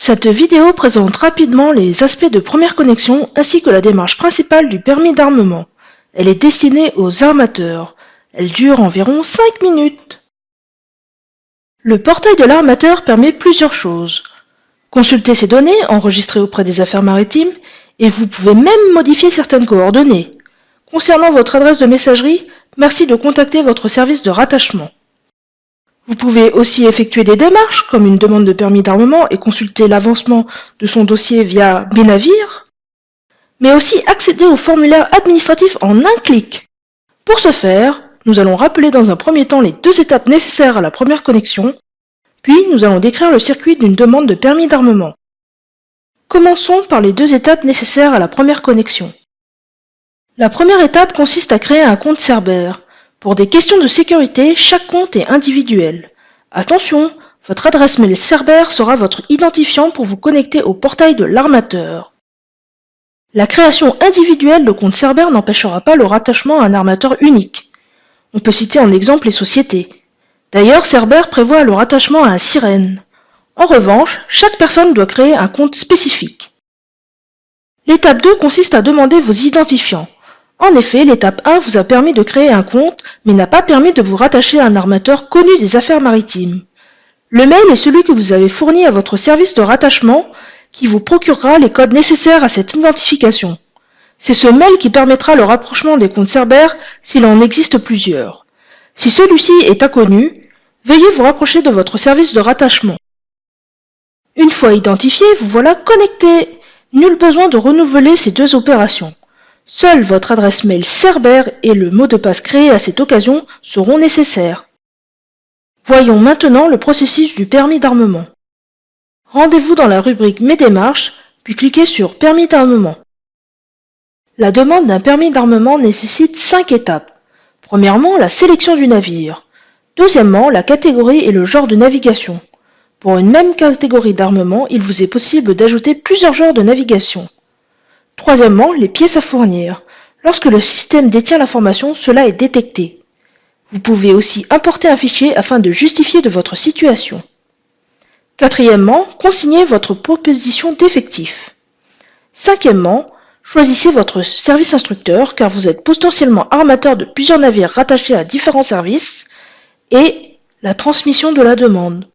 Cette vidéo présente rapidement les aspects de première connexion ainsi que la démarche principale du permis d'armement. Elle est destinée aux armateurs. Elle dure environ 5 minutes. Le portail de l'armateur permet plusieurs choses. Consulter ses données enregistrées auprès des affaires maritimes et vous pouvez même modifier certaines coordonnées. Concernant votre adresse de messagerie, merci de contacter votre service de rattachement. Vous pouvez aussi effectuer des démarches, comme une demande de permis d'armement et consulter l'avancement de son dossier via Mes navires, mais aussi accéder au formulaire administratif en un clic. Pour ce faire, nous allons rappeler dans un premier temps les 2 étapes nécessaires à la première connexion, puis nous allons décrire le circuit d'une demande de permis d'armement. Commençons par les 2 étapes nécessaires à la première connexion. La première étape consiste à créer un compte Cerber. Pour des questions de sécurité, chaque compte est individuel. Attention, votre adresse mail Cerber sera votre identifiant pour vous connecter au portail de l'armateur. La création individuelle de compte Cerber n'empêchera pas le rattachement à un armateur unique. On peut citer en exemple les sociétés. D'ailleurs, Cerber prévoit le rattachement à un sirène. En revanche, chaque personne doit créer un compte spécifique. L'étape 2 consiste à demander vos identifiants. En effet, l'étape 1 vous a permis de créer un compte, mais n'a pas permis de vous rattacher à un armateur connu des affaires maritimes. Le mail est celui que vous avez fourni à votre service de rattachement, qui vous procurera les codes nécessaires à cette identification. C'est ce mail qui permettra le rapprochement des comptes Cerber s'il en existe plusieurs. Si celui-ci est inconnu, veuillez vous rapprocher de votre service de rattachement. Une fois identifié, vous voilà connecté. Nul besoin de renouveler ces 2 opérations. Seule votre adresse mail Cerber et le mot de passe créé à cette occasion seront nécessaires. Voyons maintenant le processus du permis d'armement. Rendez-vous dans la rubrique Mes démarches, puis cliquez sur Permis d'armement. La demande d'un permis d'armement nécessite 5 étapes. Premièrement, la sélection du navire. Deuxièmement, la catégorie et le genre de navigation. Pour une même catégorie d'armement, il vous est possible d'ajouter plusieurs genres de navigation. Troisièmement, les pièces à fournir. Lorsque le système détient l'information, cela est détecté. Vous pouvez aussi importer un fichier afin de justifier de votre situation. Quatrièmement, consignez votre proposition d'effectif. Cinquièmement, choisissez votre service instructeur car vous êtes potentiellement armateur de plusieurs navires rattachés à différents services et la transmission de la demande.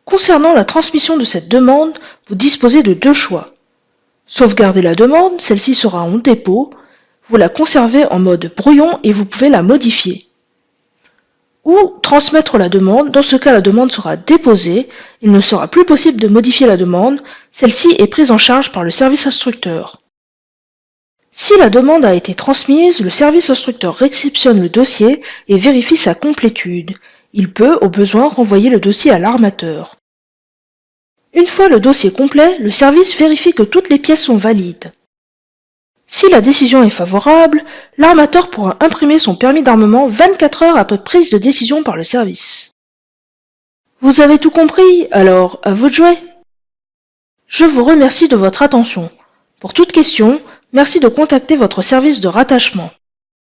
Concernant la transmission de cette demande, vous disposez de 2 choix. Sauvegarder la demande, celle-ci sera en dépôt, vous la conservez en mode brouillon et vous pouvez la modifier. Ou transmettre la demande, dans ce cas la demande sera déposée, il ne sera plus possible de modifier la demande, celle-ci est prise en charge par le service instructeur. Si la demande a été transmise, le service instructeur réceptionne le dossier et vérifie sa complétude. Il peut, au besoin, renvoyer le dossier à l'armateur. Une fois le dossier complet, le service vérifie que toutes les pièces sont valides. Si la décision est favorable, l'armateur pourra imprimer son permis d'armement 24 heures après prise de décision par le service. Vous avez tout compris, alors à vous de jouer. Je vous remercie de votre attention. Pour toute question, merci de contacter votre service de rattachement.